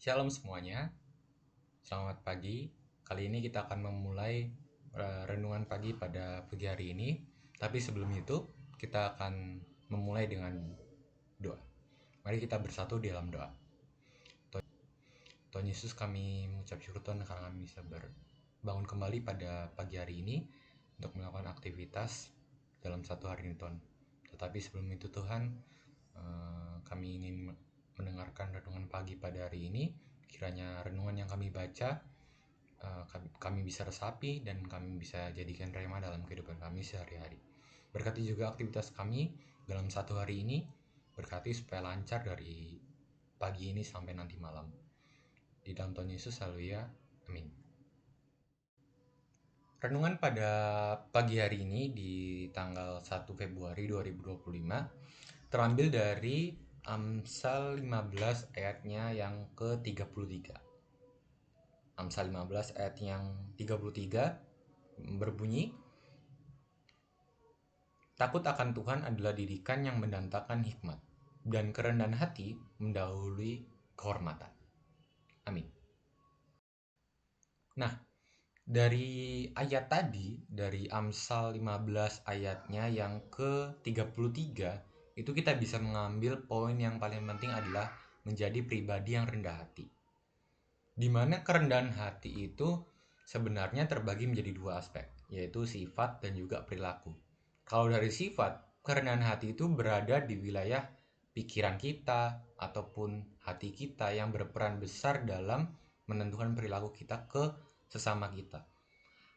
Shalom semuanya, selamat pagi. Kali ini kita akan memulai renungan pagi pada pagi hari ini. Tapi sebelum itu, kita akan memulai dengan doa. Mari kita bersatu di dalam doa. Tuhan Yesus, kami mengucap syukur Tuhan karena kami bisa bangun kembali pada pagi hari ini untuk melakukan aktivitas dalam satu hari ini Tuhan. Tetapi sebelum itu Tuhan, kami ingin mendengarkan renungan pagi pada hari ini. Kiranya renungan yang kami baca kami bisa resapi dan kami bisa jadikan rema dalam kehidupan kami sehari-hari. Berkati juga aktivitas kami dalam satu hari ini, berkati supaya lancar dari pagi ini sampai nanti malam. Di dalam Tuhan Yesus, haleluya, amin. Renungan pada pagi hari ini di tanggal 1 Februari 2025 terambil dari Amsal 15 ayatnya yang ke-33. Amsal 15 ayat yang 33 berbunyi, takut akan Tuhan adalah didikan yang mendatangkan hikmat, dan kerendahan hati mendahului kehormatan. Amin. Nah, dari ayat tadi, dari Amsal 15 ayatnya yang ke-33, itu kita bisa mengambil poin yang paling penting adalah menjadi pribadi yang rendah hati. Di mana kerendahan hati itu sebenarnya terbagi menjadi dua aspek, yaitu sifat dan juga perilaku. Kalau dari sifat, kerendahan hati itu berada di wilayah pikiran kita ataupun hati kita yang berperan besar dalam menentukan perilaku kita ke sesama kita.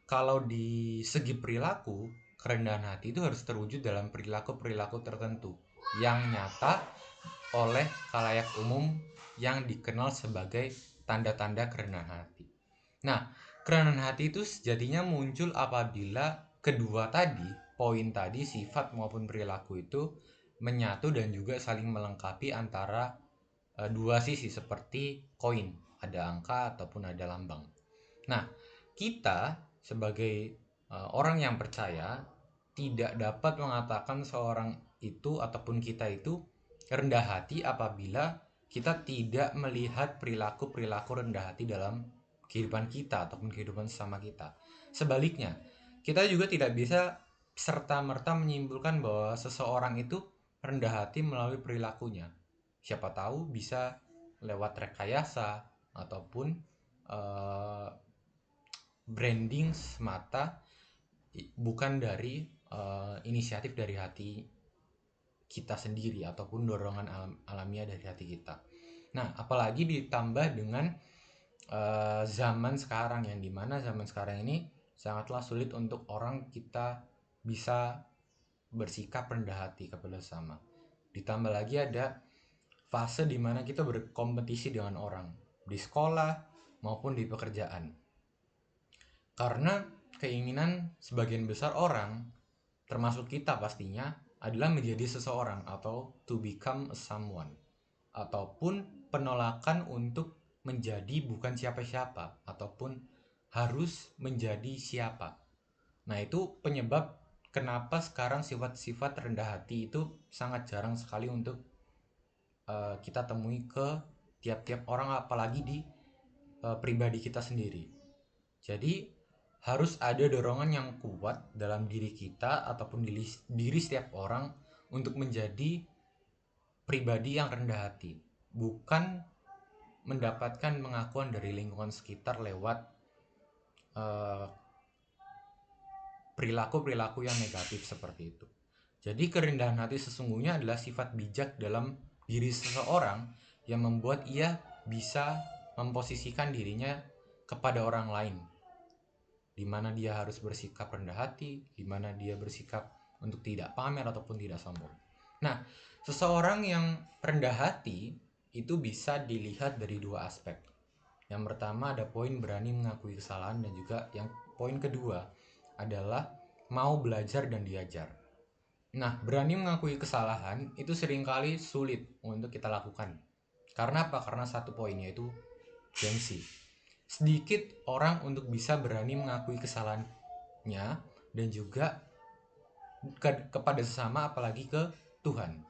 Kalau di segi perilaku, kerendahan hati itu harus terwujud dalam perilaku-perilaku tertentu yang nyata oleh khalayak umum yang dikenal sebagai tanda-tanda kerendahan hati. Nah, kerendahan hati itu sejatinya muncul apabila kedua tadi, poin tadi, sifat maupun perilaku itu menyatu dan juga saling melengkapi antara dua sisi seperti koin, ada angka ataupun ada lambang. Nah, kita sebagai orang yang percaya tidak dapat mengatakan seorang itu ataupun kita itu rendah hati apabila kita tidak melihat perilaku-perilaku rendah hati dalam kehidupan kita ataupun kehidupan sesama kita. Sebaliknya, kita juga tidak bisa serta-merta menyimpulkan bahwa seseorang itu rendah hati melalui perilakunya. Siapa tahu bisa lewat rekayasa ataupun branding semata, bukan dari inisiatif dari hati kita sendiri ataupun dorongan alamiah dari hati kita. Nah, apalagi ditambah dengan zaman sekarang, yang dimana zaman sekarang ini sangatlah sulit untuk orang kita bisa bersikap rendah hati kepada sesama. Ditambah lagi ada fase dimana kita berkompetisi dengan orang di sekolah maupun di pekerjaan, karena keinginan sebagian besar orang, termasuk kita pastinya, adalah menjadi seseorang atau to become someone, ataupun penolakan untuk menjadi bukan siapa-siapa ataupun harus menjadi siapa. Nah, itu penyebab kenapa sekarang sifat-sifat rendah hati itu sangat jarang sekali untuk kita temui ke tiap-tiap orang, apalagi di pribadi kita sendiri. Jadi harus ada dorongan yang kuat dalam diri kita ataupun diri setiap orang untuk menjadi pribadi yang rendah hati, bukan mendapatkan pengakuan dari lingkungan sekitar lewat perilaku-perilaku yang negatif seperti itu. Jadi kerendahan hati sesungguhnya adalah sifat bijak dalam diri seseorang yang membuat ia bisa memposisikan dirinya kepada orang lain, di mana dia harus bersikap rendah hati, di mana dia bersikap untuk tidak pamer ataupun tidak sombong. Nah, seseorang yang rendah hati itu bisa dilihat dari dua aspek. Yang pertama ada poin berani mengakui kesalahan, dan juga yang poin kedua adalah mau belajar dan diajar. Nah, berani mengakui kesalahan itu seringkali sulit untuk kita lakukan. Karena apa? Karena satu poinnya itu gengsi. Sedikit orang untuk bisa berani mengakui kesalahannya dan juga kepada sesama, apalagi ke Tuhan.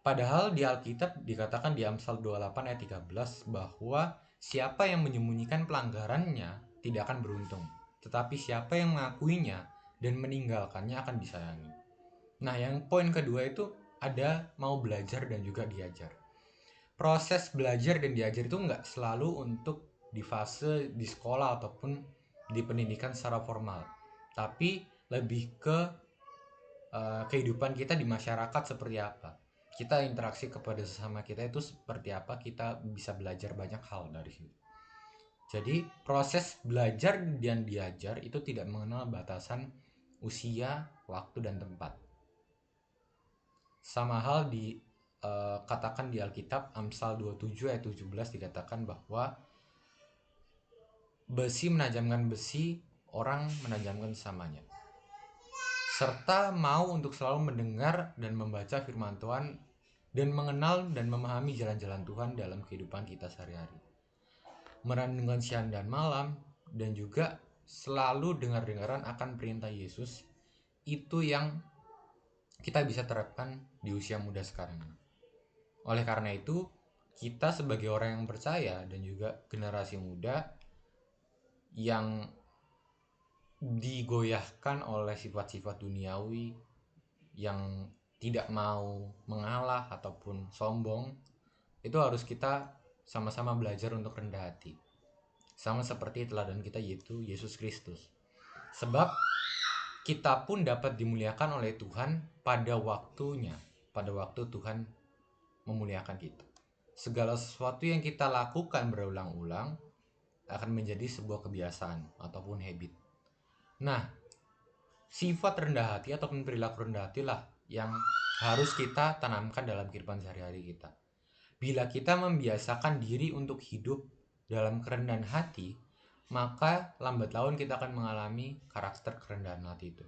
Padahal di Alkitab dikatakan di Amsal 28 ayat 13 bahwa siapa yang menyembunyikan pelanggarannya tidak akan beruntung, tetapi siapa yang mengakuinya dan meninggalkannya akan disayangi. Nah, yang poin kedua itu ada mau belajar dan juga diajar. Proses belajar dan diajar itu nggak selalu untuk di fase di sekolah ataupun di pendidikan secara formal, tapi lebih ke kehidupan kita di masyarakat seperti apa, kita interaksi kepada sesama kita itu seperti apa, kita bisa belajar banyak hal dari situ. Jadi proses belajar dan diajar itu tidak mengenal batasan usia, waktu, dan tempat. Sama hal di katakan di Alkitab Amsal 27 ayat 17 dikatakan bahwa besi menajamkan besi, orang menajamkan sesamanya. Serta mau untuk selalu mendengar dan membaca firman Tuhan dan mengenal dan memahami jalan-jalan Tuhan dalam kehidupan kita sehari-hari. Merenungkan siang dan malam dan juga selalu dengar-dengaran akan perintah Yesus, itu yang kita bisa terapkan di usia muda sekarang. Oleh karena itu, kita sebagai orang yang percaya dan juga generasi muda yang digoyahkan oleh sifat-sifat duniawi, yang tidak mau mengalah ataupun sombong, itu harus kita sama-sama belajar untuk rendah hati. Sama seperti teladan kita yaitu Yesus Kristus. Sebab kita pun dapat dimuliakan oleh Tuhan pada waktunya, pada waktu Tuhan memuliakan kita. Segala sesuatu yang kita lakukan berulang-ulang akan menjadi sebuah kebiasaan ataupun habit. Nah, sifat rendah hati ataupun perilaku rendah hati lah yang harus kita tanamkan dalam kehidupan sehari-hari kita. Bila kita membiasakan diri untuk hidup dalam kerendahan hati, maka lambat laun kita akan mengalami karakter kerendahan hati itu.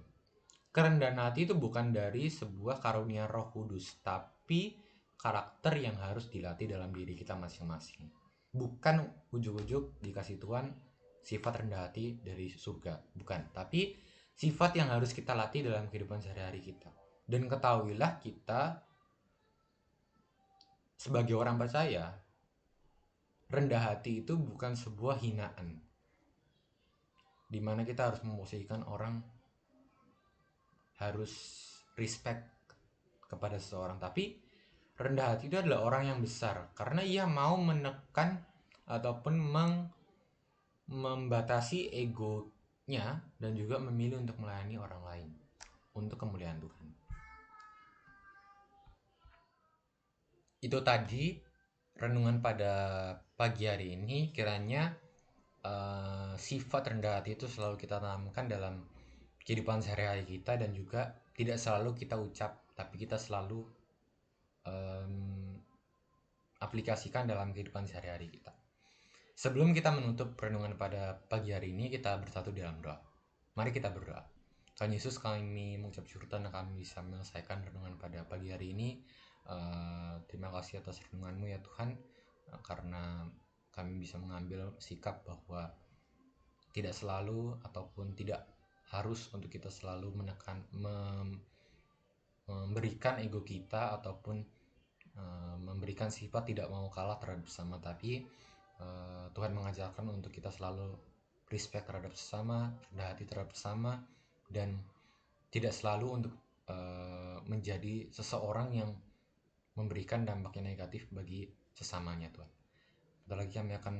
Kerendahan hati itu bukan dari sebuah karunia Roh Kudus, tapi karakter yang harus dilatih dalam diri kita masing-masing. Bukan ujuk-ujuk dikasih Tuhan sifat rendah hati dari surga, bukan. Tapi sifat yang harus kita latih dalam kehidupan sehari-hari kita. Dan ketahuilah kita sebagai orang percaya, rendah hati itu bukan sebuah hinaan, dimana kita harus memposisikan orang harus respect kepada seseorang. Tapi rendah hati itu adalah orang yang besar karena ia mau menekan ataupun membatasi egonya dan juga memilih untuk melayani orang lain untuk kemuliaan Tuhan. Itu tadi renungan pada pagi hari ini. Kiranya sifat rendah hati itu selalu kita tanamkan dalam kehidupan sehari-hari kita, dan juga tidak selalu kita ucap, tapi kita selalu aplikasikan dalam kehidupan sehari-hari kita. Sebelum kita menutup renungan pada pagi hari ini, kita bersatu dalam doa. Mari kita berdoa. Tuhan Yesus, kami mengucap syukur dan kami bisa menyelesaikan renungan pada pagi hari ini. Terima kasih atas renungan-Mu ya Tuhan, karena kami bisa mengambil sikap bahwa tidak selalu ataupun tidak harus untuk kita selalu menekan, memberikan ego kita ataupun memberikan sifat tidak mau kalah terhadap sesama, tapi Tuhan mengajarkan untuk kita selalu respect terhadap sesama, rendah hati terhadap sesama, dan tidak selalu untuk menjadi seseorang yang memberikan dampak yang negatif bagi sesamanya Tuhan. Bentar lagi kami akan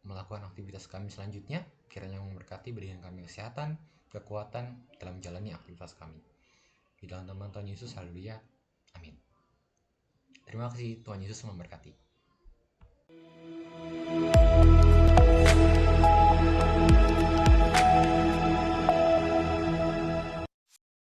melakukan aktivitas kami selanjutnya. Kiranya memberkati, berikan kami kesehatan, kekuatan dalam menjalani aktivitas kami. Di dalam nama Tuhan Yesus, haleluya, amin. Terima kasih, Tuhan Yesus memberkati.